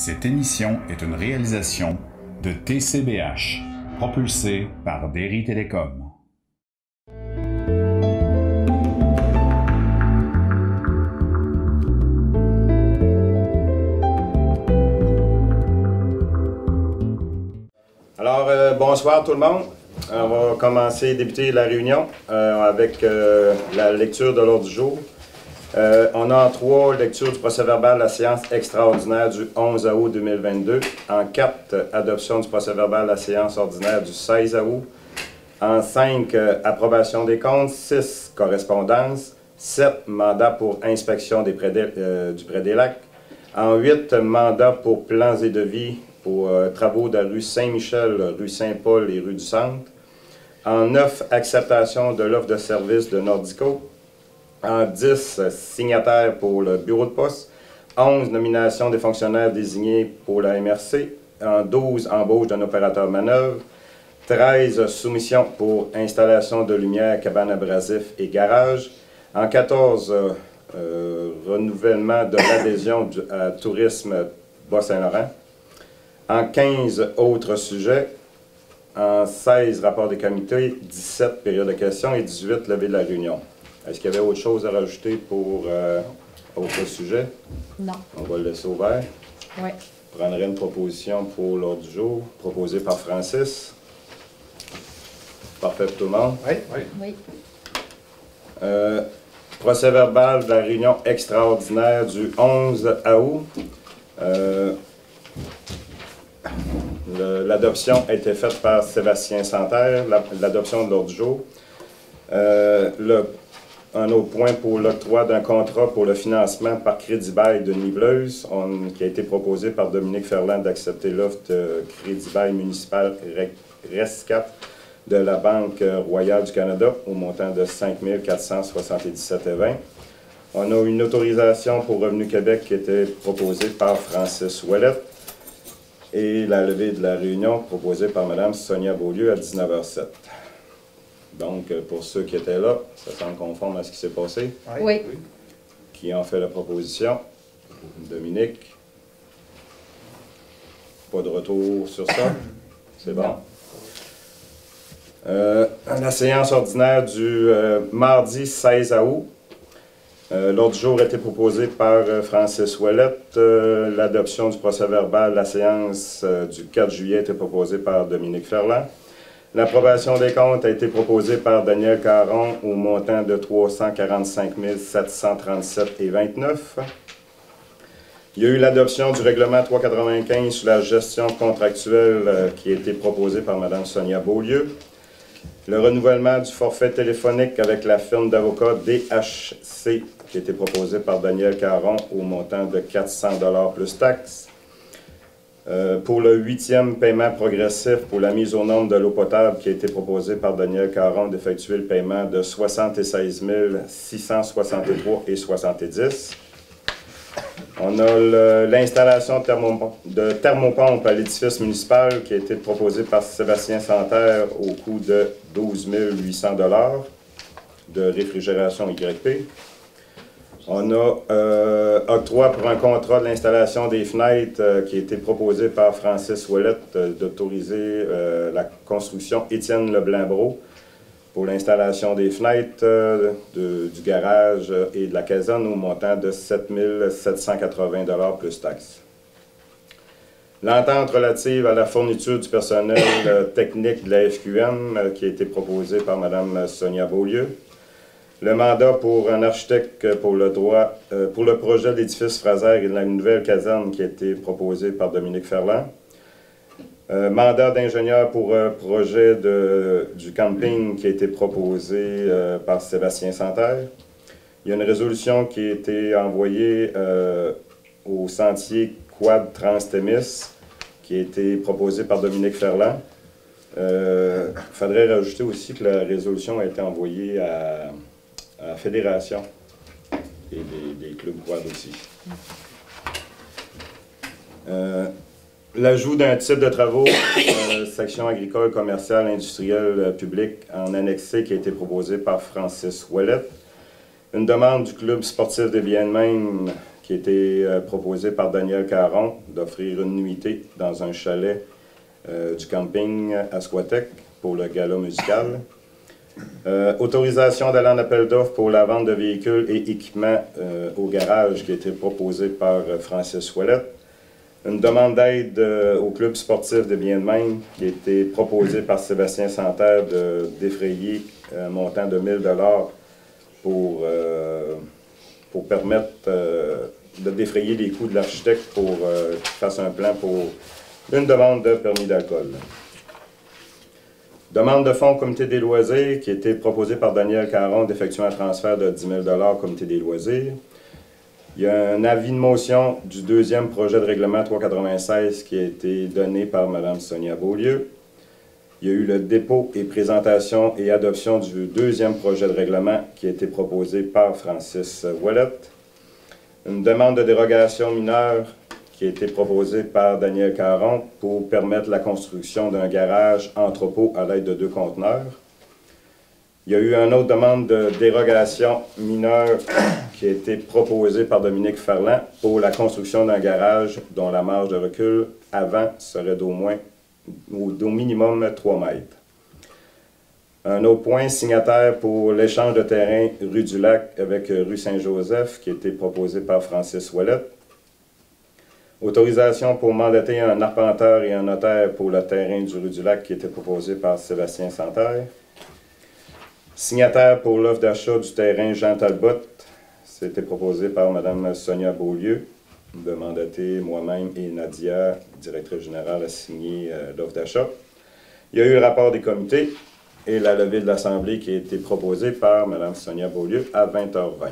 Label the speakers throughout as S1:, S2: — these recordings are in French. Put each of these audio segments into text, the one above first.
S1: Cette émission est une réalisation de TCBH, propulsée par Derry Télécom.
S2: Alors, bonsoir tout le monde. On va débuter la réunion avec la lecture de l'ordre du jour. On a en 3 lectures du procès-verbal de la séance extraordinaire du 11 août 2022. En 4, adoption du procès-verbal de la séance ordinaire du 16 août. En 5, approbation des comptes. 6, correspondance. 7, mandat pour inspection du Près-des-Lacs. En 8, mandat pour plans et devis pour travaux de la rue Saint-Michel, rue Saint-Paul et rue du Centre. En 9, acceptation de l'offre de service de Nordico. En 10, signataires pour le bureau de poste. 11, nomination des fonctionnaires désignés pour la MRC. En 12, embauche d'un opérateur manœuvre. 13, soumission pour installation de lumière, cabane abrasif et garage. En 14, renouvellement de l'adhésion à Tourisme Bas-Saint-Laurent. En 15, autres sujets. En 16, rapport des comités. 17, période de questions. Et 18, levée de la réunion. Est-ce qu'il y avait autre chose à rajouter pour autre sujet?
S3: Non.
S2: On va le laisser ouvert.
S3: Oui.
S2: Je prendrai une proposition pour l'ordre du jour, proposée par Francis. Parfait pour tout le monde?
S3: Oui.
S2: Procès-verbal de la réunion extraordinaire du 11 août. L'adoption a été faite par Sébastien Santerre, l'adoption de l'ordre du jour. Un autre point pour l'octroi d'un contrat pour le financement par crédit-bail de Niveleuse, qui a été proposé par Dominique Ferland d'accepter l'offre de crédit-bail municipal RESCAP de la Banque royale du Canada au montant de 5 477,20 $. On a une autorisation pour Revenu Québec qui a été proposée par Francis Ouellette et la levée de la réunion proposée par Mme Sonia Beaulieu à 19h07. Donc, pour ceux qui étaient là, ça semble conforme à ce qui s'est passé.
S3: Oui.
S2: Qui ont fait la proposition? Dominique. Pas de retour sur ça? C'est bon. La séance ordinaire du mardi 16 août. L'ordre du jour a été proposé par Francis Ouellette. L'adoption du procès-verbal de la séance du 4 juillet a été proposée par Dominique Ferland. L'approbation des comptes a été proposée par Daniel Caron au montant de 345 737,29 $. Il y a eu l'adoption du règlement 395 sur la gestion contractuelle qui a été proposé par Mme Sonia Beaulieu. Le renouvellement du forfait téléphonique avec la firme d'avocats DHC qui a été proposé par Daniel Caron au montant de 400 $ plus taxes. Pour le 8e paiement progressif pour la mise aux normes de l'eau potable qui a été proposé par Daniel Caron d'effectuer le paiement de 76 663,70 $. On a l'installation de thermopompe à l'édifice municipal qui a été proposé par Sébastien Santerre au coût de 12 800 $ de réfrigération YP. On a octroi pour un contrat de l'installation des fenêtres qui a été proposé par Francis Ouellette d'autoriser la construction Étienne Leblanc-Brault pour l'installation des fenêtres du garage et de la caserne au montant de 7 780 $ plus taxes. L'entente relative à la fourniture du personnel technique de la FQM qui a été proposée par Mme Sonia Beaulieu. Le mandat pour un architecte pour le projet de l'édifice Fraser et de la nouvelle caserne qui a été proposé par Dominique Ferland. Mandat d'ingénieur pour un projet du camping qui a été proposé par Sébastien Santerre. Il y a une résolution qui a été envoyée au sentier Quad Trans-Témis qui a été proposée par Dominique Ferland. Il faudrait rajouter aussi que la résolution a été envoyée à la Fédération et des clubs quad aussi. L'ajout d'un type de travaux, section agricole, commerciale, industrielle, publique, en annexé qui a été proposé par Francis Ouellette. Une demande du club sportif des Biens-de-Même qui a été proposé par Daniel Caron, d'offrir une nuitée dans un chalet du camping à Squatec pour le gala musical. Autorisation d'aller en appel d'offres pour la vente de véhicules et équipements au garage qui a été proposé par Francis Ouellette. Une demande d'aide au club sportif de Bien-de-Même qui a été proposée par Sébastien Santerre de défrayer un montant de 1 000 $, pour permettre de défrayer les coûts de l'architecte pour qu'il fasse un plan pour une demande de permis d'alcool. Demande de fonds au comité des loisirs qui a été proposée par Daniel Caron d'effectuer un transfert de 10 000 $ au comité des loisirs. Il y a un avis de motion du deuxième projet de règlement 396 qui a été donné par Mme Sonia Beaulieu. Il y a eu le dépôt et présentation et adoption du deuxième projet de règlement qui a été proposé par Francis Ouellette. Une demande de dérogation mineure qui a été proposée par Daniel Caron pour permettre la construction d'un garage entrepôt à l'aide de 2 conteneurs. Il y a eu une autre demande de dérogation mineure qui a été proposée par Dominique Ferland pour la construction d'un garage dont la marge de recul avant serait d'au minimum 3 mètres. Un autre point, signataire pour l'échange de terrain rue du Lac avec rue Saint-Joseph qui a été proposé par Francis Ouellette. Autorisation pour mandater un arpenteur et un notaire pour le terrain du rue du Lac qui a été proposé par Sébastien Santerre. Signataire pour l'offre d'achat du terrain Jean Talbot, c'était proposé par Mme Sonia Beaulieu, de mandater moi-même et Nadia, directrice générale, à signer l'offre d'achat. Il y a eu le rapport des comités et la levée de l'Assemblée qui a été proposée par Mme Sonia Beaulieu à 20h20.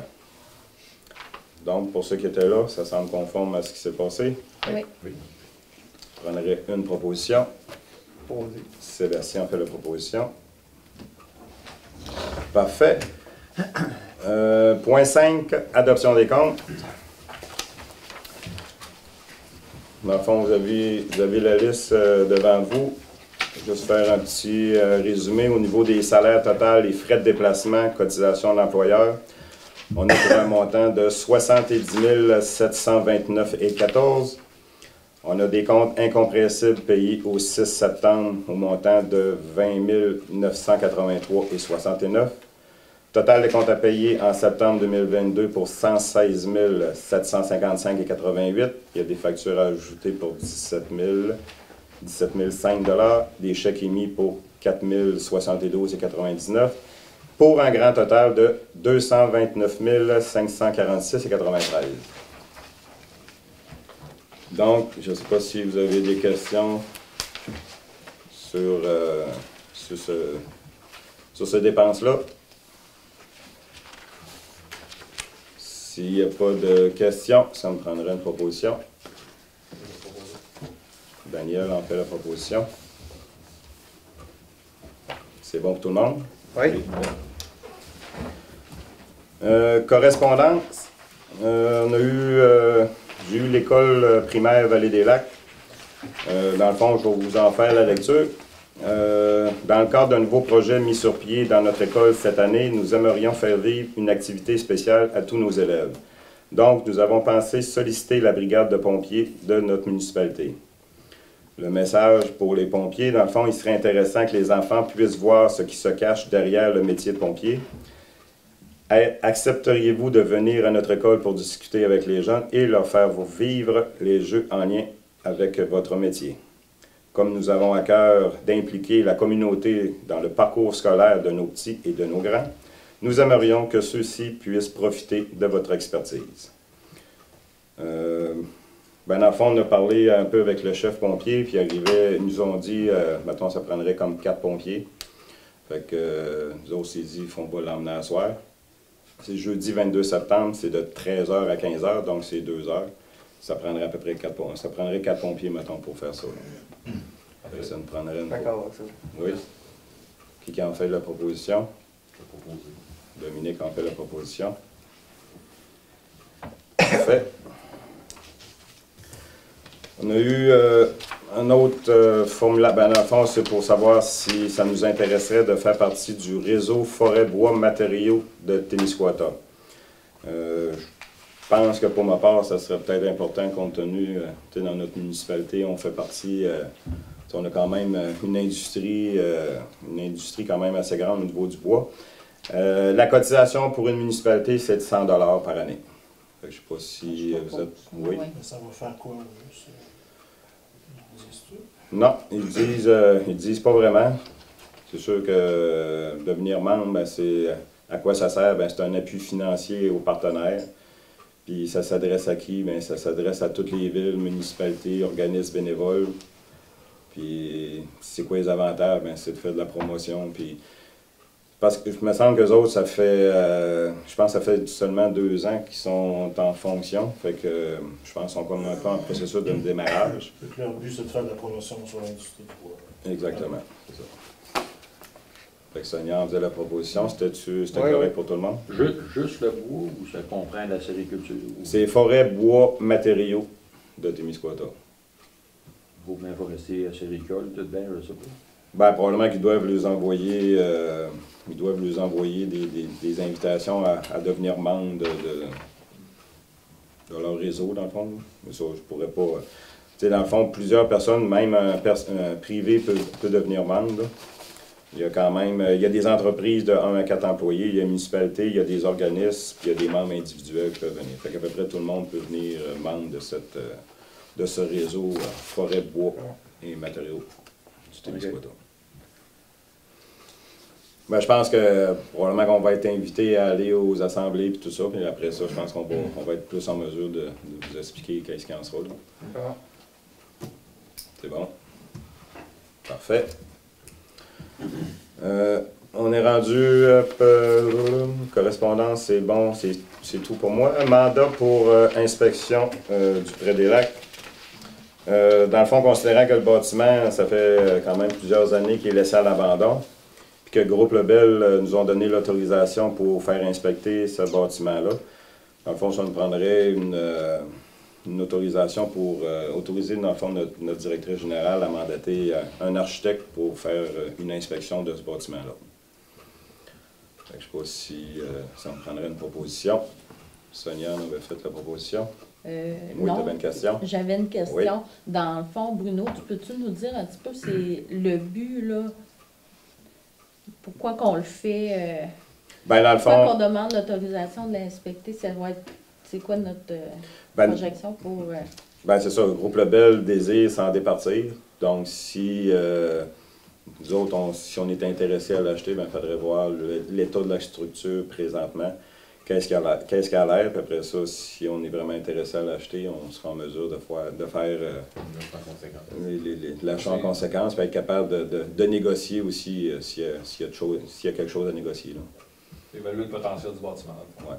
S2: Donc, pour ceux qui étaient là, ça semble conforme à ce qui s'est passé.
S3: Oui.
S2: Je prendrai une proposition. Sébastien fait la proposition. Parfait. Point 5, adoption des comptes. Dans le fond, vous avez la liste devant vous. Je vais juste faire un petit résumé au niveau des salaires totaux, les frais de déplacement, cotisation de l'employeur. On est pour un montant de 70 729,14 $. On a des comptes incompressibles payés au 6 septembre au montant de 20 983,69 $. Total des comptes à payer en septembre 2022 pour 116 755,88 $. Il y a des factures à ajouter pour 17 005 $. Des chèques émis pour 4 072,99 $. Pour un grand total de 229 546,93 $. Donc, je ne sais pas si vous avez des questions sur ces dépenses-là. S'il n'y a pas de questions, ça me prendrait une proposition. Daniel en fait la proposition. C'est bon pour tout le monde?
S4: Oui.
S2: Correspondance. J'ai eu l'école primaire Vallée des Lacs. Dans le fond, je vais vous en faire la lecture. Dans le cadre d'un nouveau projet mis sur pied dans notre école cette année, nous aimerions faire vivre une activité spéciale à tous nos élèves. Donc, nous avons pensé solliciter la brigade de pompiers de notre municipalité. Le message pour les pompiers, dans le fond, il serait intéressant que les enfants puissent voir ce qui se cache derrière le métier de pompier. Accepteriez-vous de venir à notre école pour discuter avec les jeunes et leur faire vivre les jeux en lien avec votre métier? Comme nous avons à cœur d'impliquer la communauté dans le parcours scolaire de nos petits et de nos grands, nous aimerions que ceux-ci puissent profiter de votre expertise. Dans le fond, on a parlé un peu avec le chef pompier, puis ils nous ont dit, mettons, ça prendrait comme 4 pompiers. Fait que nous autres, s'est dit, ils ne font pas l'emmener à soir. C'est jeudi 22 septembre, c'est de 13h à 15h, donc c'est 2 heures. Ça prendrait à peu près 4 pompiers. Ça prendrait 4 pompiers, mettons, pour faire ça. Après, ça nous prendrait une...
S4: D'accord avec ça.
S2: Oui. Qui en fait la proposition? Dominique en fait la proposition. Parfait. On a eu un autre formulaire. Dans le fond, c'est pour savoir si ça nous intéresserait de faire partie du réseau forêt-bois matériaux de Témiscouata. pense que pour ma part, ça serait peut-être important compte tenu, dans notre municipalité, on fait partie, on a quand même une industrie quand même assez grande au niveau du bois. La cotisation pour une municipalité, c'est de 100 $ par année. Fait que je ne sais pas si vous êtes... Oui.
S3: Ça va faire quoi?
S2: Non, ils disent pas vraiment. C'est sûr que devenir membre, ben, c'est à quoi ça sert? Ben, c'est un appui financier aux partenaires. Puis ça s'adresse à qui? Ben, ça s'adresse à toutes les villes, municipalités, organismes bénévoles. Puis c'est quoi les avantages? Ben, c'est de faire de la promotion. Puis, parce que je me semble qu'eux autres, ça fait, je pense que ça fait seulement 2 ans qu'ils sont en fonction. Fait que je pense qu'ils sont comme un peu en processus de démarrage.
S3: Leur but, c'est de faire de la promotion sur l'industrie du bois.
S2: Exactement, c'est ça. Fait que Sonia en faisait la proposition. C'était correct pour tout le monde?
S4: Juste le bois ou ça comprend la sériculture?
S2: C'est forêt, bois, matériaux de Témiscouata.
S4: Groupement forestier à séricole, tout bien, je sais pas.
S2: Ben, probablement qu'ils doivent les envoyer, des invitations à devenir membres de leur réseau, dans le fond. Mais ça, je pourrais pas... Tu sais, dans le fond, plusieurs personnes, même un privé peut devenir membre, là. Il y a quand même, il y a des entreprises de 1 à 4 employés, il y a une municipalité, il y a des organismes, puis il y a des membres individuels qui peuvent venir. Fait qu'à peu près tout le monde peut venir membre de ce réseau forêt, bois et matériaux du Témiscouata. Ben, je pense que probablement qu'on va être invité à aller aux assemblées et tout ça, puis après ça, je pense qu'on va être plus en mesure de vous expliquer qu'est-ce qu'il en sera. C'est bon? Parfait. On est rendu, correspondance, c'est bon, c'est tout pour moi. Un mandat pour inspection du près des lacs. Dans le fond, considérant que le bâtiment, ça fait quand même plusieurs années qu'il est laissé à l'abandon, puis que Groupe Lebel nous ont donné l'autorisation pour faire inspecter ce bâtiment-là. Dans le fond, ça nous prendrait une autorisation pour autoriser, dans le fond, notre directrice générale à mandater un architecte pour faire une inspection de ce bâtiment-là. Je ne sais pas si ça me prendrait une proposition. Sonia en avait fait la proposition. Oui, tu avais une question?
S5: J'avais une question.
S2: Oui.
S5: Dans le fond, Bruno, peux-tu nous dire un petit peu, c'est le but, là? Pourquoi qu'on le fait?
S2: Ben, dans le fond,
S5: pourquoi qu'on demande l'autorisation de l'inspecter? C'est quoi notre projection pour...
S2: Ben, c'est ça. Le Groupe Lebel désire s'en départir. Donc, si nous autres, si on est intéressé à l'acheter, ben, il faudrait voir l'état de la structure présentement. Qu'est-ce qu'il a l'air, puis après ça, si on est vraiment intéressé à l'acheter, on sera en mesure de faire l'achat en conséquence, puis être capable de négocier aussi s'il y a quelque chose à négocier. Là.
S6: Évaluer le potentiel du bâtiment.
S2: Ouais.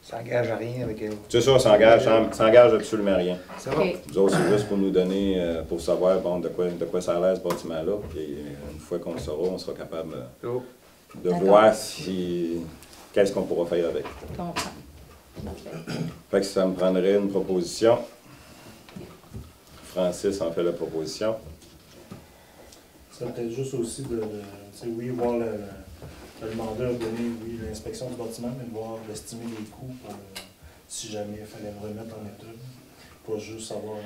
S7: Ça n'engage à rien avec eux.
S2: C'est ça, ça engage absolument rien.
S7: C'est vrai.
S5: OK.
S2: Nous autres, c'est juste pour nous donner, pour savoir bon, de quoi ça a l'air ce bâtiment-là, puis une fois qu'on le saura, on sera capable de voir qu'est-ce qu'on pourra faire avec.
S5: Je comprends. Parfait.
S2: Fait que ça me prendrait une proposition. Francis en fait la proposition.
S3: Ça peut-être juste aussi de oui, voir le mandat donner, oui, l'inspection du bâtiment, mais de voir estimer les coûts pour, si jamais il fallait le remettre en état. Pas juste avoir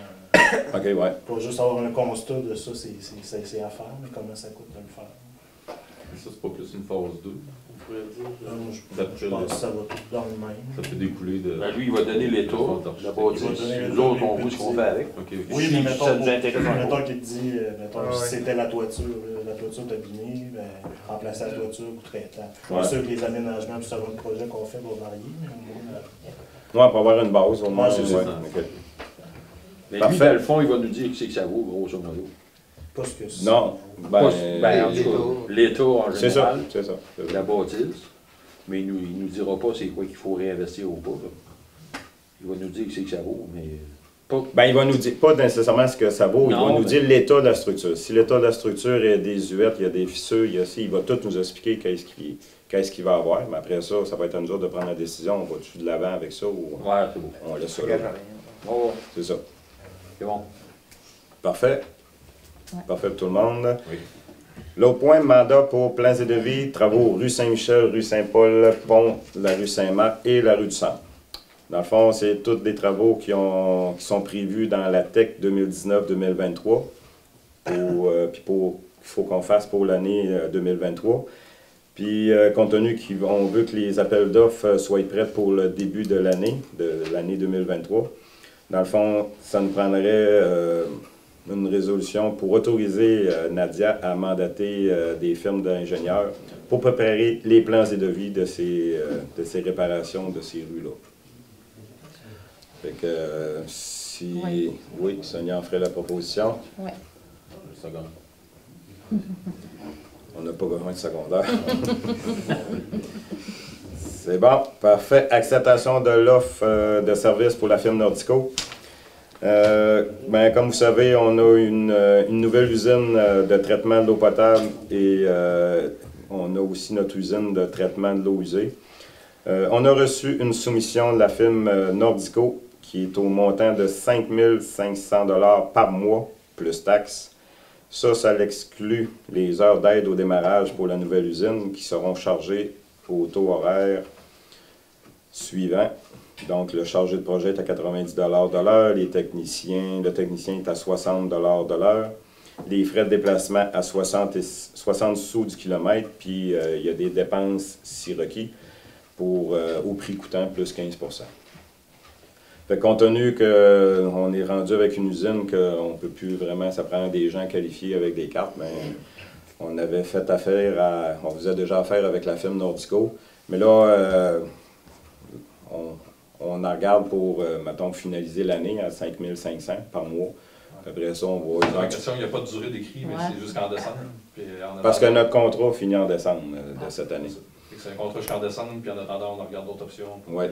S3: pas juste avoir un constat de ça, c'est à faire, mais comment ça coûte de le faire.
S6: Ça, c'est pas plus une phase 2, on pourrait dire.
S3: Je pense que ça va tout dans le même.
S6: Ça peut découler de...
S4: Ben, lui, il va donner l'état, la bâtisse. Nous autres, on voit ce qu'on fait avec.
S6: Okay.
S3: Oui, mais mettons,
S4: ça nous intéresse
S3: mettons qu'il te dit,
S7: ouais.
S3: si c'était la toiture abîmée, ben, remplacer la toiture coûterait tant.
S2: Ouais.
S3: C'est sûr que les aménagements, puis selon le projet qu'on fait, va varier, mais au
S2: Ouais, pour avoir une base au moins.
S3: Ouais, c'est
S2: ouais.
S6: ça.
S2: OK.
S4: Mais
S2: Parfait.
S4: lui, dans le fond, il va nous dire ce que ça vaut, grosso modo.
S3: pas ce que c'est.
S2: Non.
S4: En tout cas, l'état en
S2: C'est ça.
S4: général,
S2: C'est ça.
S4: la bâtisse, mais il nous dira pas c'est quoi qu'il faut réinvestir ou pas. Là. Il va nous dire ce que ça vaut, mais pas...
S2: Ben, il va nous dire, pas nécessairement ce que ça vaut, il
S4: Non,
S2: va nous
S4: mais-
S2: dire l'état de la structure. Si l'état de la structure est désuète, il y a des fissures, il va tout nous expliquer qu'est-ce qu'il va avoir. Mais après ça, ça va être à nous autres de prendre la décision. On va-tu de l'avant avec ça ou
S4: Ouais, c'est beau.
S2: on laisse ça
S7: Ça
S2: là?
S7: n'engage à rien.
S4: Oh,
S2: C'est ça.
S4: c'est bon.
S2: Parfait.
S5: Ouais.
S2: Parfait pour tout le monde.
S6: Oui.
S2: L'autre point, mandat pour plans et devis, travaux rue Saint-Michel, rue Saint-Paul, pont, la rue Saint-Marc et la rue du Centre. Dans le fond, c'est tous des travaux qui sont prévus dans la TEC 2019-2023, puis qu'il faut qu'on fasse pour l'année 2023. Puis, compte tenu qu'on veut que les appels d'offres soient prêts pour le début de l'année 2023, dans le fond, ça nous prendrait une résolution pour autoriser Nadia à mandater des firmes d'ingénieurs pour préparer les plans et devis de ces réparations de ces rues-là. Fait que si... Oui, Sonia en ferait la proposition.
S5: Oui.
S6: Une seconde.
S2: On n'a pas besoin de secondaire. C'est bon, parfait. Acceptation de l'offre de service pour la firme Nordico. Comme vous savez, on a une nouvelle usine de traitement de l'eau potable et on a aussi notre usine de traitement de l'eau usée. On a reçu une soumission de la firme Nordico qui est au montant de 5 500 $ par mois, plus taxes. Ça l'exclut les heures d'aide au démarrage pour la nouvelle usine qui seront chargées au taux horaire suivant. Donc, le chargé de projet est à 90 $ de l'heure, le technicien est à 60 $ de l'heure, les frais de déplacement à 60 sous du kilomètre, puis il y a des dépenses si requis au prix coûtant plus 15 %. Fait, compte tenu qu'on est rendu avec une usine qu'on ne peut plus vraiment, ça prend des gens qualifiés avec des cartes, mais on avait fait affaire on faisait déjà affaire avec la firme Nordico, mais là, on en regarde pour, mettons, finaliser l'année à 5 500 par mois. Après ça, on va...
S6: La question, il n'y a pas de durée d'écrit, mais c'est jusqu'en décembre.
S2: Parce que notre contrat finit en décembre de cette année.
S6: C'est un contrat jusqu'en décembre, puis en attendant, on regarde d'autres options.
S2: Oui.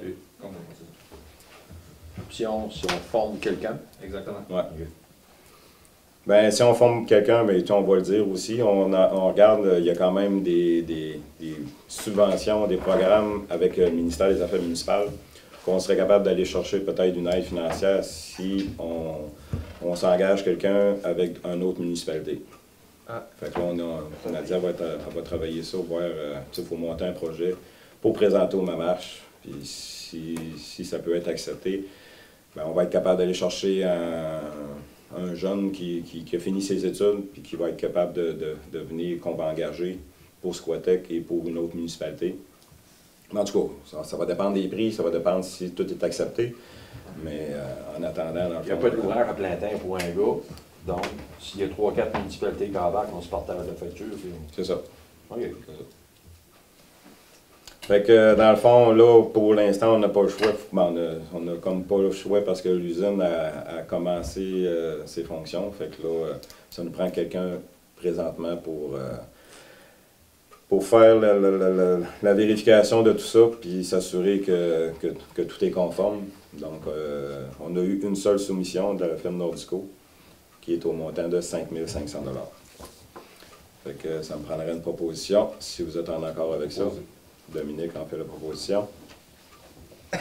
S4: Si on forme quelqu'un.
S6: Exactement.
S2: Ouais. Okay. Ben, si on forme quelqu'un, ben, on va le dire aussi, on regarde, il y a quand même des subventions, des programmes avec le ministère des Affaires municipales qu'on serait capable d'aller chercher peut-être une aide financière si on s'engage quelqu'un avec une autre municipalité. Ah. Fait que là, Nadia va travailler ça, voir, il faut monter un projet pour présenter au MAMARCH, puis si ça peut être accepté, ben, on va être capable d'aller chercher un jeune qui a fini ses études puis qui va être capable de venir, qu'on va engager pour Squatec et pour une autre municipalité. Mais en tout cas, ça va dépendre des prix, ça va dépendre si tout est accepté. Mais en attendant, dans le fond,
S4: il n'y a pas d'ouvrage à plein temps pour un gars. Donc, s'il y a 3-4 municipalités qui embarquent, on se partage la facture.
S2: C'est ça.
S4: OK.
S2: C'est ça. Fait que dans le fond, là, pour l'instant, on n'a pas le choix. Ben, on n'a comme pas le choix parce que l'usine a commencé ses fonctions. Fait que là, ça nous prend quelqu'un présentement pour faire la vérification de tout ça, puis s'assurer que tout est conforme. Donc, on a eu une seule soumission de la firme Nordico, qui est au montant de 5 500 $. Fait que ça me prendrait une proposition, si vous êtes en accord avec ça. Dominique en fait la proposition.
S6: Le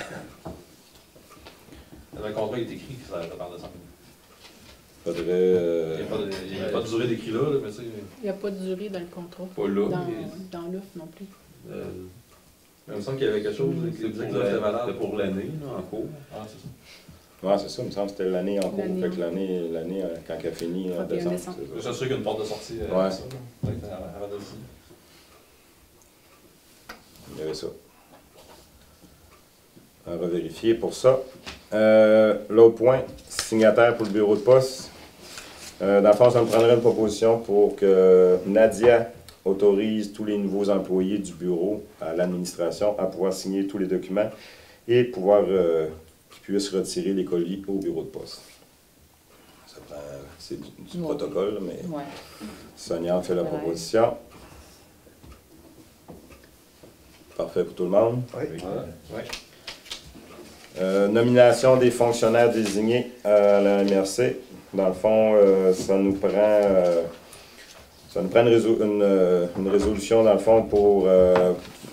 S6: contrat est écrit, ça dépend de ça.
S2: Faudrait,
S6: il n'y a pas de durée d'écrit là, mais tu sais.
S5: Il n'y a pas de durée dans le contrat.
S6: Pas là.
S5: Dans l'offre non plus.
S6: Il me semble qu'il y avait quelque chose qui disait que c'était valable
S4: pour l'année, en cours.
S6: Ah, c'est ça.
S2: Oui, c'est ça, il me semble que c'était l'année en cours. Fait que l'année, quand elle finit en décembre.
S6: Je suis sûr qu'il y a une porte de sortie.
S2: Ouais.
S6: Ça, avant de signer.
S2: Il y avait ça. On va vérifier pour ça. L'autre point, signataire pour le bureau de poste. Dans le fond, ça me prendrait une proposition pour que Nadia autorise tous les nouveaux employés du bureau à l'administration à pouvoir signer tous les documents et pouvoir qu'ils puissent retirer les colis au bureau de poste. C'est du protocole, mais Sonia en fait la proposition. Parfait pour tout le monde?
S7: Oui.
S2: Nomination des fonctionnaires désignés à la MRC. Dans le fond, ça nous prend une résolution, dans le fond, pour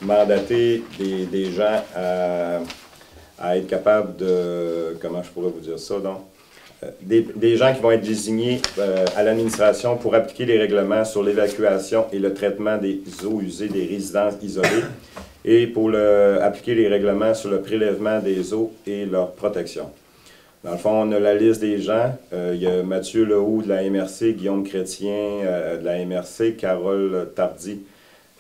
S2: mandater des gens à être capables de... Comment je pourrais vous dire ça, donc? Des gens qui vont être désignés à l'administration pour appliquer les règlements sur l'évacuation et le traitement des eaux usées des résidences isolées et pour appliquer les règlements sur le prélèvement des eaux et leur protection. Dans le fond, on a la liste des gens. Il y a Mathieu Lehoux de la MRC, Guillaume Chrétien de la MRC, Carole Tardy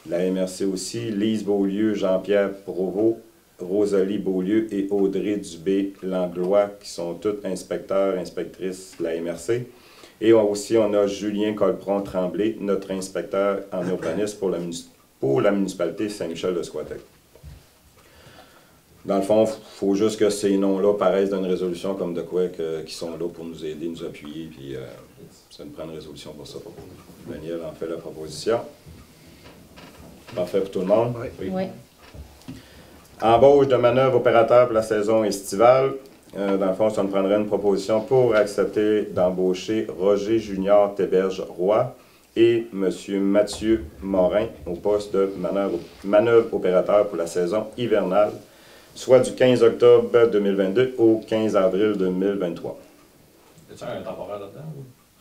S2: de la MRC aussi, Lise Beaulieu, Jean-Pierre Provost, Rosalie Beaulieu et Audrey Dubé-Langlois, qui sont toutes inspecteurs, inspectrices de la MRC. Et aussi, on a Julien Colpron-Tremblay, notre inspecteur en urbanisme pour la municipalité Saint-Michel-de-Squatec. Dans le fond, il faut juste que ces noms-là paraissent dans une résolution comme de quoi qui sont là pour nous aider, nous appuyer, puis ça nous prend une résolution pour ça. Daniel en fait la proposition. Parfait pour tout le monde?
S5: Oui.
S2: Embauche de manœuvre opérateur pour la saison estivale. Dans le fond, ça nous prendrait une proposition pour accepter d'embaucher Roger Junior Théberge-Roy et M. Mathieu Morin au poste de manœuvre opérateur pour la saison hivernale, soit du 15 octobre 2022 au 15 avril 2023.
S6: Y a-t-il un temporaire là-dedans?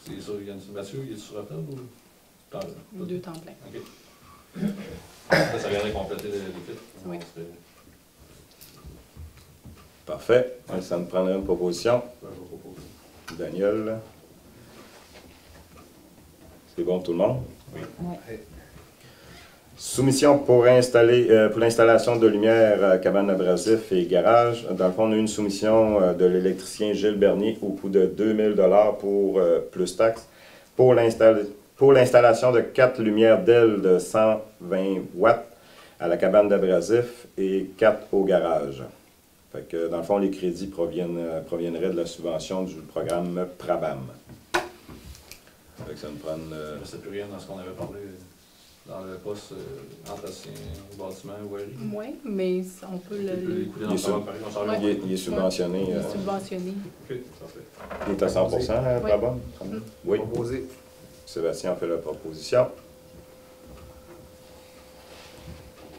S6: C'est ça, Mathieu, il est sur retraite ou?
S8: 2 temps plein.
S6: OK. Ça viendrait compléter l'équipe.
S8: Oui.
S2: Parfait. Ça nous prendrait une proposition. Daniel. C'est bon tout le monde?
S6: Oui.
S2: Soumission pour l'installation de lumière, cabane abrasif et garage. Dans le fond, on a eu une soumission de l'électricien Gilles Bernier au coût de 2000 $ pour plus taxes pour l'installation de 4 lumières d'aile de 120 watts à la cabane d'abrasif et 4 au garage. Fait que, dans le fond, les crédits proviendraient de la subvention du programme PRABAM. Fait que ça nous prend...
S6: Je ne sais plus rien dans ce qu'on avait parlé dans le poste entretien bâtiment voirie.
S8: Oui, mais on peut le...
S2: Il est subventionné.
S8: Il est subventionné.
S6: OK, parfait.
S2: Il est à 100% PRABAM? Oui.
S7: Proposé.
S2: Sébastien a fait la proposition.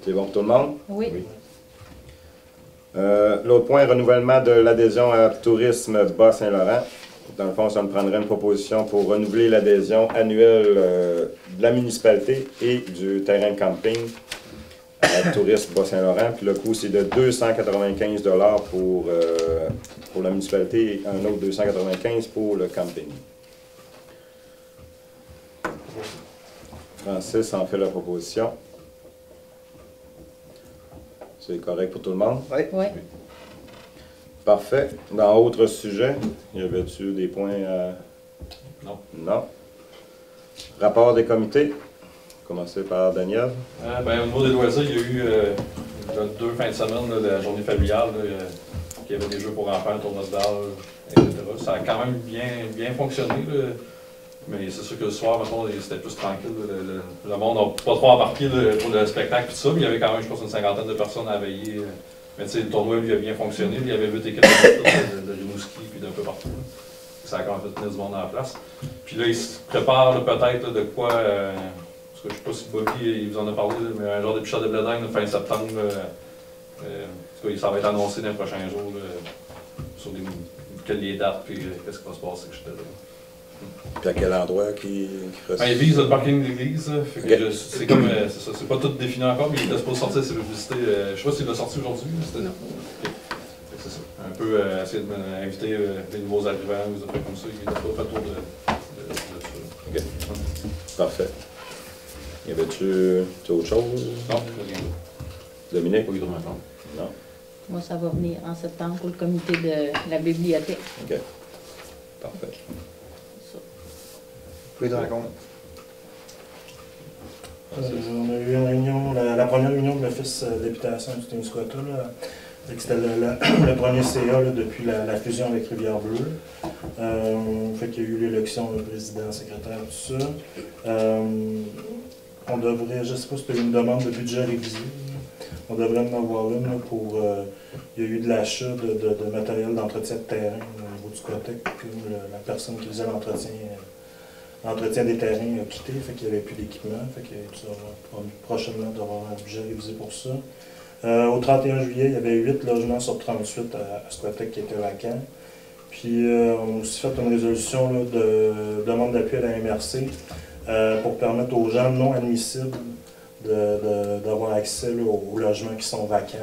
S2: C'est bon pour tout le monde?
S5: Oui.
S2: L'autre point, renouvellement de l'adhésion à Tourisme Bas-Saint-Laurent. Dans le fond, ça me prendrait une proposition pour renouveler l'adhésion annuelle de la municipalité et du terrain de camping à Tourisme Bas-Saint-Laurent. Puis le coût, c'est de 295 $ pour la municipalité et un autre 295 $ pour le camping. Francis en fait la proposition. C'est correct pour tout le monde?
S7: Oui.
S2: Parfait. Dans autre sujet, y avait-tu des points à...
S6: Non.
S2: Non. Rapport des comités. Commencer par Daniel.
S6: Au niveau des loisirs, il y a eu 2 fins de semaine, là, la journée familiale, qui avait des jeux pour enfants, un tournoi de dalle, etc. Ça a quand même bien fonctionné. Là. Mais c'est sûr que le soir, maintenant, c'était plus tranquille. Le monde n'a pas trop embarqué pour le spectacle et tout ça, mais il y avait quand même, je pense, une 50aine de personnes à veiller. Mais tu sais, le tournoi, lui, a bien fonctionné. Il y avait 8 équipes de Rimouski puis d'un peu partout. Là. Ça a quand même fait tenir du monde en place. Puis là, il se prépare peut-être de quoi... parce que je ne sais pas si Bobby il vous en a parlé, mais un genre de pichat de blé d'Inde, fin septembre. En tout cas, ça va être annoncé dans les prochains jours sur les dates puis qu'est-ce qui va se passer, etc.
S2: Puis à quel endroit qui ferait ça?
S6: Il vise le parking de l'église. C'est comme. C'est ça, c'est pas tout défini encore, mais il était supposé sortir ses publicités. Je sais pas s'il l'a sorti aujourd'hui. Non. C'est ça. Un peu essayer d'inviter les nouveaux arrivants ou des affaires comme ça. Il n'a pas fait le tour de ça.
S2: OK. Parfait. Y avait-tu autre chose?
S6: Non, rien d'autre.
S2: Dominique?
S6: Pas hydromaton.
S2: Non.
S5: Moi, ça va venir en septembre pour le comité de la bibliothèque.
S2: OK. Parfait.
S7: Oui, dans la compte.
S3: On a eu une réunion, la première réunion de l'Office d'habitation du Témiscouata. C'était le premier CA là, depuis la fusion avec Rivière-Bleue. Fait qu'il y a eu l'élection, le président, secrétaire, tout ça. On devrait, je ne sais pas si c'était une demande de budget révisé. On devrait en avoir une là, pour... il y a eu de l'achat de matériel d'entretien de terrain au niveau du Cotec. La personne qui faisait l'entretien des terrains a quitté, fait qu'il n'y avait plus d'équipement. Fait que ça va prochainement d'avoir un budget révisé pour ça. Au 31 juillet, il y avait 8 logements sur 38 à Squatec qui étaient vacants. Puis on a aussi fait une résolution là, de demande d'appui à la MRC pour permettre aux gens non admissibles d'avoir accès là, aux logements qui sont vacants.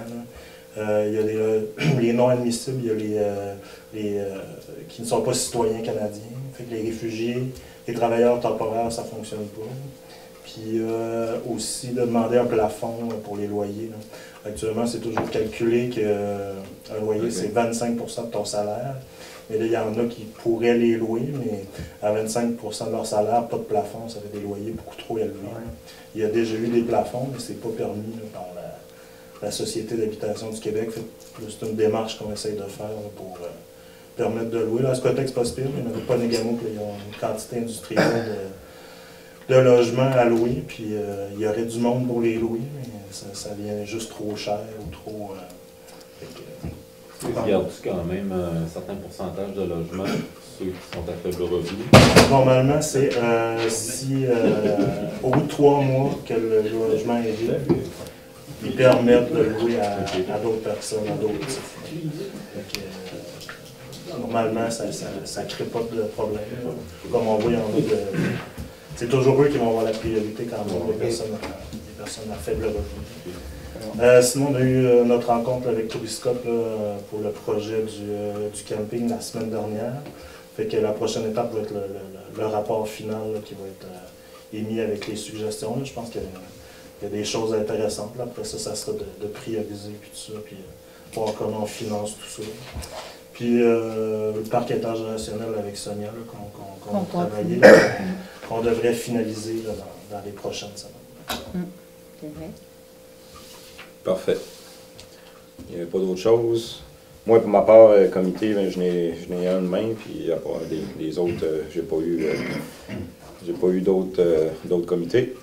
S3: Il y a les non admissibles, il y a les qui ne sont pas citoyens canadiens. Fait que les réfugiés, les travailleurs temporaires, ça ne fonctionne pas. Puis aussi de demander un plafond pour les loyers. Là. Actuellement, c'est toujours calculé qu'un loyer, c'est 25 % de ton salaire. Mais là, il y en a qui pourraient les louer, mais à 25 % de leur salaire, pas de plafond, ça fait des loyers beaucoup trop élevés. Il y a déjà eu des plafonds, mais ce n'est pas permis là, par la Société d'habitation du Québec. C'est une démarche qu'on essaye de faire là, pour permettre de louer. Là, à Scotex, c'est pas si pire, mais il n'y en a pas Négamo, il y a une quantité industrielle de logements à louer, puis il y aurait du monde pour les louer, mais ça vient juste trop cher ou trop...
S9: Il y a quand même un certain pourcentage de logements, ceux qui sont à faible revenu.
S3: Normalement, c'est si au bout de 3 mois que le logement est vide, ils permettent de louer à d'autres personnes, à d'autres types. Normalement, ça ne crée pas de problème. Comme on voit, c'est toujours eux qui vont avoir la priorité quand même, les personnes à faible revenu. Sinon, on a eu notre rencontre avec Touriscope pour le projet du camping la semaine dernière. Fait que la prochaine étape va être le rapport final là, qui va être émis avec les suggestions. Là. Je pense qu'il y a des choses intéressantes. Là. Après ça, ça sera de prioriser puis tout ça, puis voir comment on finance tout ça. Puis le parc intergénérationnel avec Sonia qu'on a travaillé, qu'on devrait finaliser là, dans les prochaines semaines.
S5: C'est vrai.
S2: Parfait. Il n'y avait pas d'autre chose. Moi, pour ma part, comité, ben, je n'ai un de main, puis à part les autres, j'ai pas eu d'autres comités.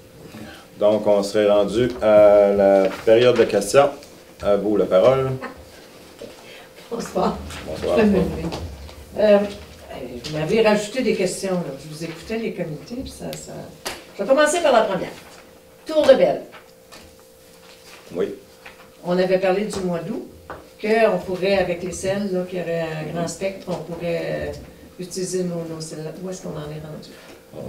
S2: Donc, on serait rendu à la période de questions. À vous la parole.
S10: Bonsoir.
S2: Bonsoir.
S10: Vous m'avez rajouté des questions. Là. Je vous écoutais les comités, puis ça... Je vais commencer par la première. Tour de Belle.
S2: Oui.
S10: On avait parlé du mois d'août, qu'on pourrait, avec les selles, là, qu'il y aurait un grand spectre, on pourrait utiliser nos selles. Où est-ce qu'on en est rendu?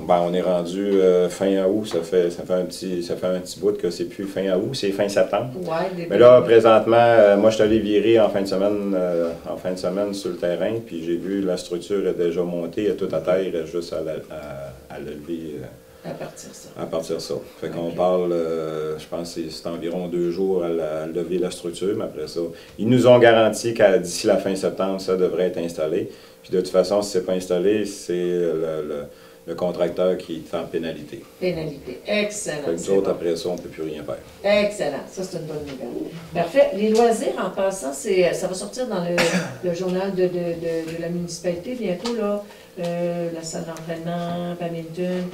S2: Ben, on est rendu fin août, ça fait un petit bout que c'est plus fin août, c'est fin septembre.
S10: Ouais,
S2: mais là, présentement, moi je suis allé virer en fin de semaine sur le terrain, puis j'ai vu la structure est déjà montée, elle est toute à terre, il reste juste à le lever. À partir de ça. Fait qu'on parle, je pense que c'est environ 2 jours à lever la structure, mais après ça, ils nous ont garanti qu'à d'ici la fin septembre, ça devrait être installé. Puis de toute façon, si ce n'est pas installé, c'est le contracteur qui est en pénalité.
S10: Pénalité. Excellent.
S2: Fait que nous autres, après ça, on ne peut plus rien faire.
S10: Excellent. Ça, c'est une bonne nouvelle. Parfait. Les loisirs, en passant, ça va sortir dans le journal de la municipalité bientôt, là. La salle d'entraînement, badminton,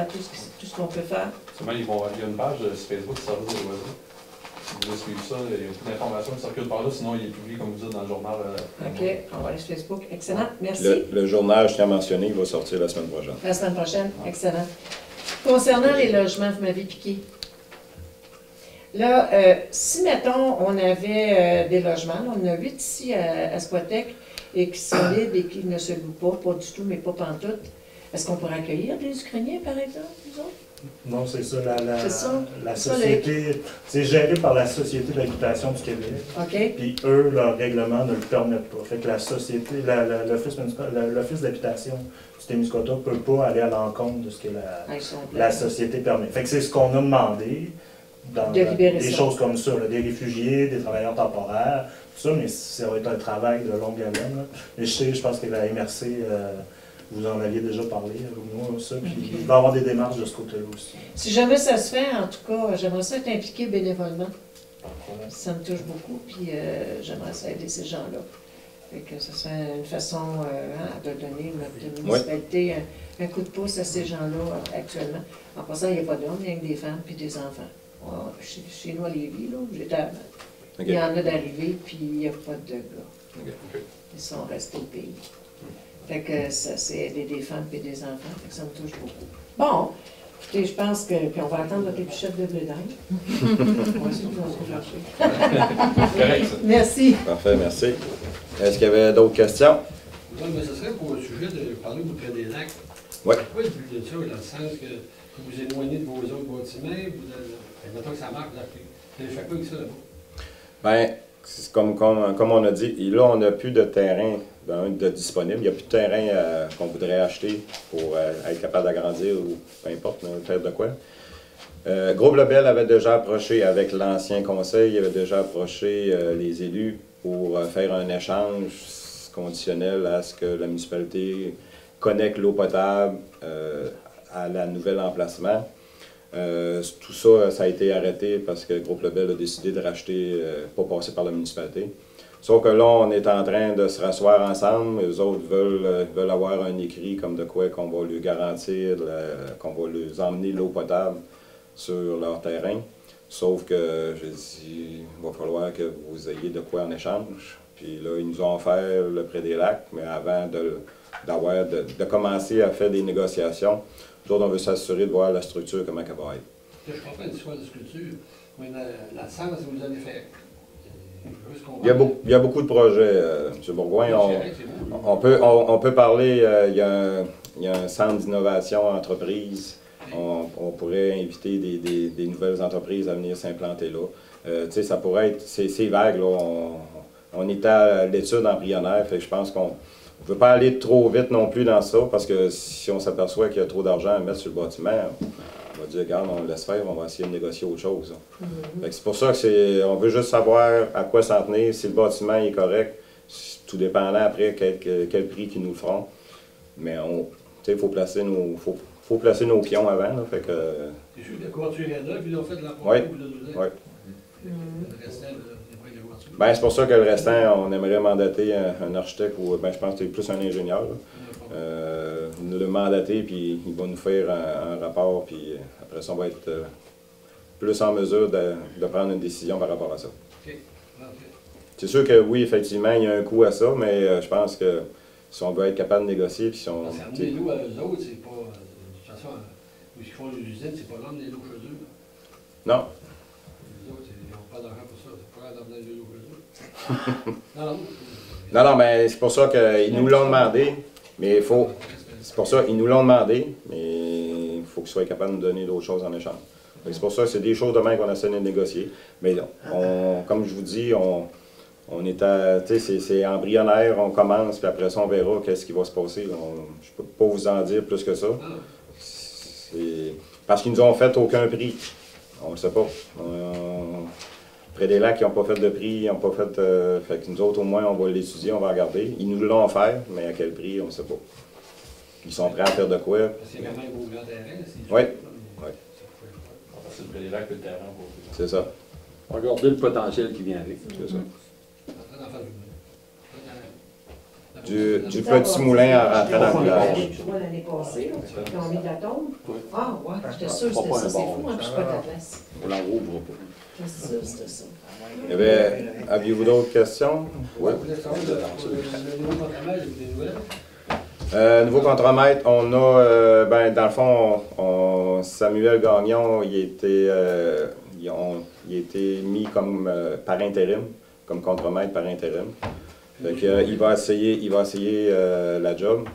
S10: tout ce qu'on peut faire.
S6: Il y a une page sur Facebook qui service des loisirs. Vous voulez suivre ça, il y a beaucoup d'informations qui circulent par là, sinon il est publié, comme vous dites, dans le journal.
S10: OK, on va aller sur Facebook. Excellent, merci.
S2: Le journal, je tiens à mentionner, il va sortir la semaine prochaine.
S10: La semaine prochaine, excellent. Concernant les logements, vous m'avez piqué. Là, si, mettons, on avait des logements, là, on en a 8 ici à Squatec, et qui sont libres et qui ne se louent pas du tout, mais pas pantoute. Est-ce qu'on pourrait accueillir des Ukrainiens, par exemple, nous autres?
S3: Non, c'est ça. La société, c'est géré par la Société d'habitation du Québec.
S10: OK.
S3: Puis eux, leur règlement ne le permettent pas. Fait que la société, l'Office d'habitation du Témiscouata ne peut pas aller à l'encontre de ce que la société permet. Fait que c'est ce qu'on a demandé dans des choses comme ça, là, des réfugiés, des travailleurs temporaires, tout ça, mais ça va être un travail de longue haleine. Là. Mais je pense que la MRC... vous en aviez déjà parlé, moi, ça, puis il va y avoir des démarches de ce côté-là aussi.
S10: Si jamais ça se fait, en tout cas, j'aimerais ça être impliqué bénévolement. Ça me touche beaucoup, puis j'aimerais ça aider ces gens-là. Fait que ça serait une façon de donner notre municipalité un coup de pouce à ces gens-là actuellement. En passant, il n'y a pas d'hommes, il n'y a que des femmes puis des enfants. Chez nous à Lévis, là, j'étais avant. Il y en a d'arrivés, puis il n'y a pas de gars. Ils sont restés au pays. Fait que ça, c'est aider des femmes et des enfants. Fait que ça me touche beaucoup. Bon, écoutez, je pense que puis on va attendre notre épichette de blé d'Inde. On va essayer de se chercher. Merci.
S2: Parfait, merci. Est-ce qu'il y avait d'autres questions?
S11: Oui, mais ce serait pour le sujet de parler auprès des lacs.
S2: Oui.
S11: Pourquoi le but de ça, dans le sens que Vous vous éloignez de vos autres bâtiments, mettons que ça marche, vous avez fait quoi avec ça là-bas?
S2: Bien, comme on a dit, là, on n'a plus de terrain de disponible. Il n'y a plus de terrain qu'on voudrait acheter pour être capable d'agrandir ou peu importe, faire de quoi. Groupe Lebel avait déjà approché avec l'ancien conseil, il avait déjà approché les élus pour faire un échange conditionnel à ce que la municipalité connecte l'eau potable à la nouvelle emplacement. Tout ça, ça a été arrêté parce que Groupe Lebel a décidé de racheter, pas passer par la municipalité. Sauf que là, on est en train de se rasseoir ensemble. Les autres veulent avoir un écrit comme de quoi qu'on va lui garantir, qu'on va lui emmener l'eau potable sur leur terrain. Sauf que j'ai dit, il va falloir que vous ayez de quoi en échange. Puis là, ils nous ont offert le prêt des lacs, mais avant de commencer à faire des négociations, nous autres, on veut s'assurer de voir la structure, comment elle va être.
S11: Je comprends l'histoire de structure, mais la science, vous allez faire.
S2: Il y a beaucoup de projets, M. Bourgoin. On peut parler, il y a un centre d'innovation entreprise. On pourrait inviter des nouvelles entreprises à venir s'implanter là. Tu sais, ça pourrait être, c'est vague, là. On est à l'étude embryonnaire, fait que je pense qu'on ne veut pas aller trop vite non plus dans ça, parce que si on s'aperçoit qu'il y a trop d'argent à mettre sur le bâtiment, on va dire, regarde, on le laisse faire, on va essayer de négocier autre chose. C'est pour ça qu'on veut juste savoir à quoi s'en tenir, si le bâtiment est correct, tout dépendant après quel prix qu'ils nous feront. Mais il faut placer nos pions avant. Là, fait que...
S11: C'est sûr que la couverture est là, puis ils ont fait de la
S2: oui. Oui.
S11: Le restant,
S2: ben, c'est pour ça que le restant, on aimerait mandater un architecte ou je pense que c'est plus un ingénieur. Nous le mandater, puis il va nous faire un rapport, puis après ça, on va être plus en mesure de prendre une décision par rapport à ça.
S11: Okay.
S2: C'est sûr que oui, effectivement, il y a un coût à ça, mais je pense que si on veut être capable de négocier, puis si on...
S11: Parce que l'eau à eux autres, c'est pas... de toute façon, où ils font les usines, c'est pas l'emmener l'eau chez eux.
S2: Non.
S11: Les autres, ils n'ont pas d'argent pour ça. C'est pas l'emmener l'eau chez eux.
S2: Non, mais c'est pour ça qu'ils nous l'ont demandé, mais il faut... C'est pour ça qu'ils nous l'ont demandé, mais il faut qu'ils soient capables de nous donner d'autres choses en échange. C'est pour ça que c'est des choses demain qu'on essaie de négocier. Mais comme je vous dis, on est à... Tu sais, c'est embryonnaire, on commence, puis après ça, on verra qu'est-ce qui va se passer. Je ne peux pas vous en dire plus que ça. Parce qu'ils nous ont fait aucun prix. On ne le sait pas. Près des lacs, ils n'ont pas fait de prix, ils n'ont pas fait... fait que nous autres, au moins, on va l'étudier, on va regarder. Ils nous l'ont offert, mais à quel prix, on ne sait pas. Ils sont prêts à faire de quoi?
S11: C'est quand même au grand terrain.
S2: Oui.
S6: C'est le lac, le terrain.
S2: C'est ça.
S4: On va regarder le potentiel qui vient avec.
S2: C'est ça. Du petit moulin à rentrer dans le village.
S10: Tu vois l'année passée, ils ont mis de la tombe. Ah, ouais, j'étais sûre que c'était ça. C'est fou, hein, puis c'est pas de la place.
S4: On l'en rouvre pas.
S10: J'étais sûre que c'était ça.
S2: Aviez-vous d'autres questions? Oui. Nouveau contremaître, on a, dans le fond, Samuel Gagnon, il a été mis comme par intérim, comme contremaître par intérim. Fait que, il va essayer la job,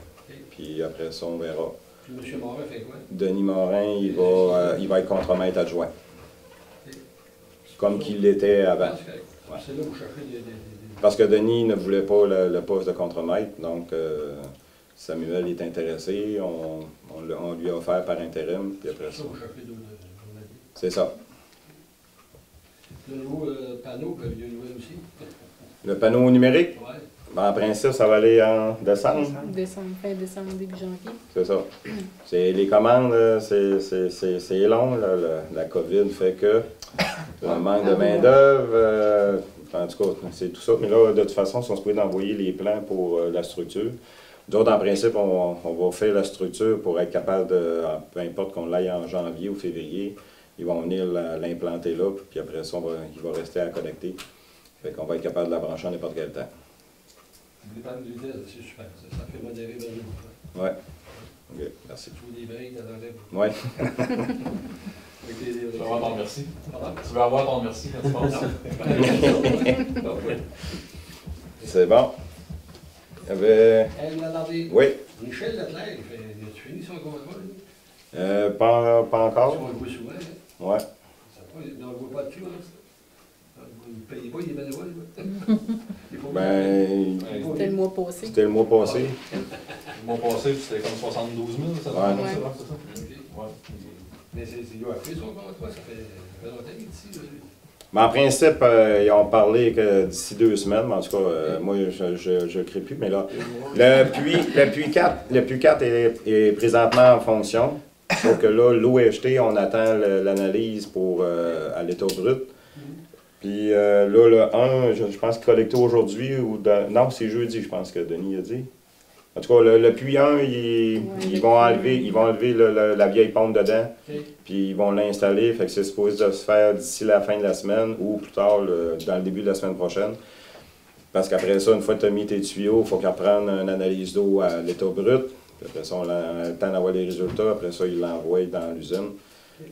S2: puis après ça, on verra.
S11: Puis M. Morin fait quoi?
S2: Denis Morin, il va être contremaître adjoint. Comme qu'il l'était avant.
S11: C'est là où vous cherchez des...
S2: Parce que Denis ne voulait pas le poste de contremaître, donc Samuel est intéressé, on lui a offert par intérim, puis après ça. C'est ça.
S11: Le nouveau panneau, il y a une nouvelle aussi.
S2: Le panneau numérique?
S11: Oui.
S2: En principe, ça va aller en décembre.
S8: Fin décembre, début janvier.
S2: C'est ça. Les commandes, c'est long. La COVID fait que le manque de main-d'œuvre. En tout cas, c'est tout ça. Mais là, de toute façon, si on se pouvait d'envoyer les plans pour la structure. D'autres, en principe, on va faire la structure pour être capable de, peu importe qu'on l'aille en janvier ou février, ils vont venir l'implanter là, puis après ça, il va rester à connecter. Fait qu'on va être capable de la brancher à n'importe quel temps.
S11: C'est super. Ça fait modérer le jeu.
S2: Oui. OK, merci.
S11: Tu veux des briques, t'en enlèves.
S2: Oui.
S6: Tu veux avoir ton merci? Tu veux avoir ton merci quand tu penses?
S2: C'est bon. Il y avait...
S11: Elle l'a demandé.
S2: Oui.
S11: Michel Leclerc, as-tu fini son contrat, lui?
S2: Pas encore.
S11: On le voit souvent, hein?
S2: Ouais.
S11: On ne le voit pas dessus, hein? Vous ne payez pas les bénévoles,
S2: Ben,
S8: C'était le mois passé.
S2: C'était le mois passé.
S6: Le mois passé, c'était comme 72 000, ça doit être ça, c'est ça? Ouais.
S11: Mais c'est doit appeler ça encore toi, ça fait longtemps qu'il est ici.
S2: Mais en principe, ils ont parlé que d'ici 2 semaines, mais en tout cas, moi, je ne crée plus, mais là, le puits 4 est présentement en fonction. Sauf que là, l'eau est jetée, on attend l'analyse pour à l'état brut. Puis là, le 1, je pense collecté aujourd'hui, non, c'est jeudi, je pense que Denis a dit. En tout cas, le puits 1, ils vont enlever la vieille pompe dedans, puis ils vont l'installer. Fait que c'est supposé de se faire d'ici la fin de la semaine ou plus tard, dans le début de la semaine prochaine. Parce qu'après ça, une fois que tu as mis tes tuyaux, il faut qu'ils reprennent une analyse d'eau à l'état brut. Puis après ça, on a le temps d'avoir les résultats. Après ça, ils l'envoient dans l'usine.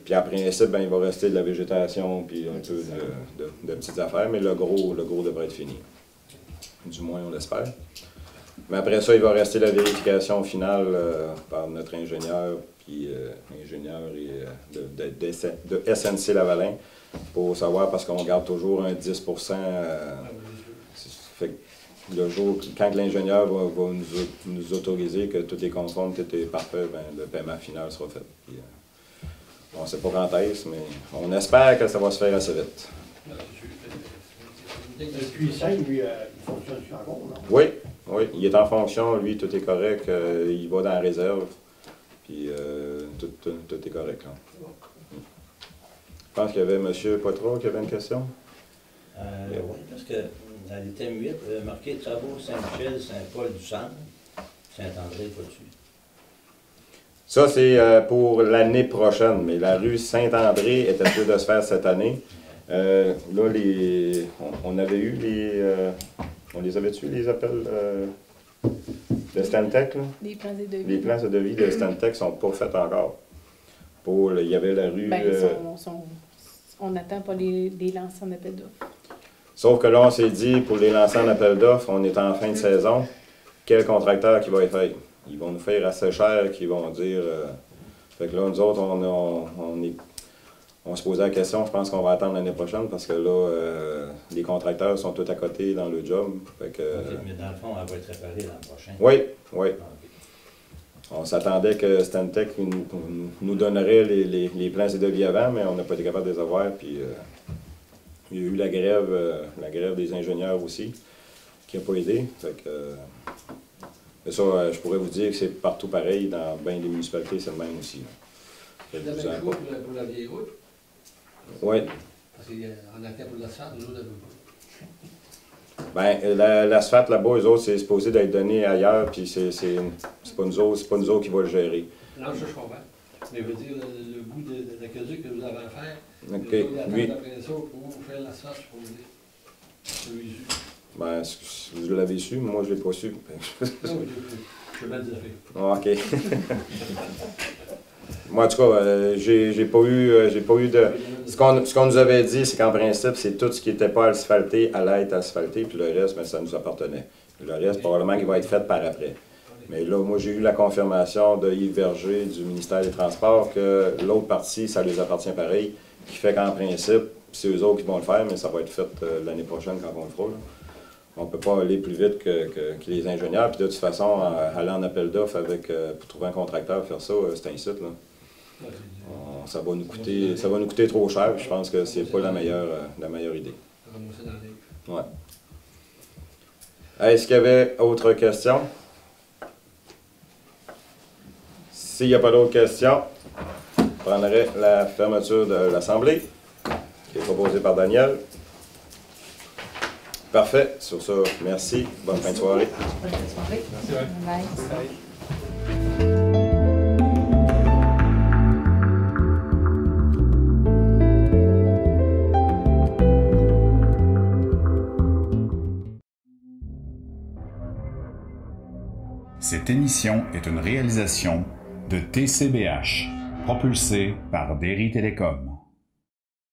S2: Puis en principe, ben, il va rester de la végétation puis un peu de petites affaires, mais le gros devrait être fini. Du moins, on l'espère. Mais après ça, il va rester la vérification finale par notre ingénieur, puis ingénieur de SNC Lavalin, pour savoir, parce qu'on garde toujours un 10 fait que le jour, quand l'ingénieur va nous autoriser que tout est conforme, tout est parfait, ben, le paiement final sera fait. Puis, on ne sait pas quand est-ce, mais on espère que ça va se faire assez vite.
S11: Le puits 5, lui, il fonctionne encore, non?
S2: Oui, oui, il est en fonction, lui, tout est correct, il va dans la réserve, puis tout est correct. Là. Je pense qu'il y avait M. Poitras qui avait une question.
S12: Oui, parce que dans l'item 8, il y avait marqué Travaux Saint-Michel, Saint-Paul-du-Centre, Saint-André, pas dessus.
S2: Ça, c'est pour l'année prochaine, mais la rue Saint-André était sûre de se faire cette année. Là, on avait eu on les avait-tu, les appels de Stantec, là?
S8: Les plans de devis.
S2: Les plans de devis de Stantec ne sont pas faits encore. Il y avait la rue...
S8: Ben, on n'attend pas les lancers en appel d'offres.
S2: Sauf que là, on s'est dit, pour les lancers en appel d'offres, on est en fin de saison, quel contracteur qui va y faire? Ils vont nous faire assez cher qu'ils vont dire... fait que là, nous autres, on se posait la question, je pense qu'on va attendre l'année prochaine parce que là, les contracteurs sont tous à côté dans le job. Fait que,
S12: mais dans le fond, elle va être réparée l'an prochain.
S2: Oui, oui. On s'attendait que Stantec nous donnerait les plans et devis avant, mais on n'a pas été capable de les avoir. Puis, il y a eu la grève des ingénieurs aussi, qui n'a pas aidé. Fait que, mais ça, je pourrais vous dire que c'est partout pareil, dans bien des municipalités, c'est le même aussi.
S11: C'est la même chose pour la vieille route?
S2: Oui.
S11: Parce qu'on attend pour l'asphalte, nous autres,
S2: bien, l'asphalte là-bas, eux autres, c'est supposé d'être donné ailleurs, puis c'est pas nous autres qui va le gérer.
S11: Non, ça, je comprends. Mais je veux dire, le bout de l'aqueduc que vous avez à faire,
S2: OK.
S11: Lui, après ça, pour vous faire l'asphalte, je peux vous dire.
S2: Ben, vous l'avez su, moi je ne l'ai pas su.
S11: Non, je vais mettre des affaires.
S2: Ah, OK. Moi, en tout cas, j'ai pas eu de... Ce qu'on nous avait dit, c'est qu'en principe, c'est tout ce qui n'était pas asphalté allait être asphalté, puis le reste, ben, ça nous appartenait. Le reste, probablement, qui va être fait par après. Mais là, moi, j'ai eu la confirmation de Yves Verger du ministère des Transports que l'autre partie, ça les appartient pareil, qui fait qu'en principe, c'est eux autres qui vont le faire, mais ça va être fait l'année prochaine quand on le fera. Là. On ne peut pas aller plus vite que les ingénieurs. Puis de toute façon, aller en appel d'offres pour trouver un contracteur, faire ça, c'est un site. Là. Ça va nous coûter trop cher. Je pense que c'est pas la meilleure idée. Ouais. Est-ce qu'il y avait autre question? S'il n'y a pas d'autres questions, je prendrai la fermeture de l'Assemblée, qui est proposée par Daniel. Parfait. Sur ça, merci. Bonne fin de soirée.
S5: Bonne fin de soirée.
S6: Merci.
S5: Bye.
S1: Cette émission est une réalisation de TCBH, propulsée par Derry Télécom.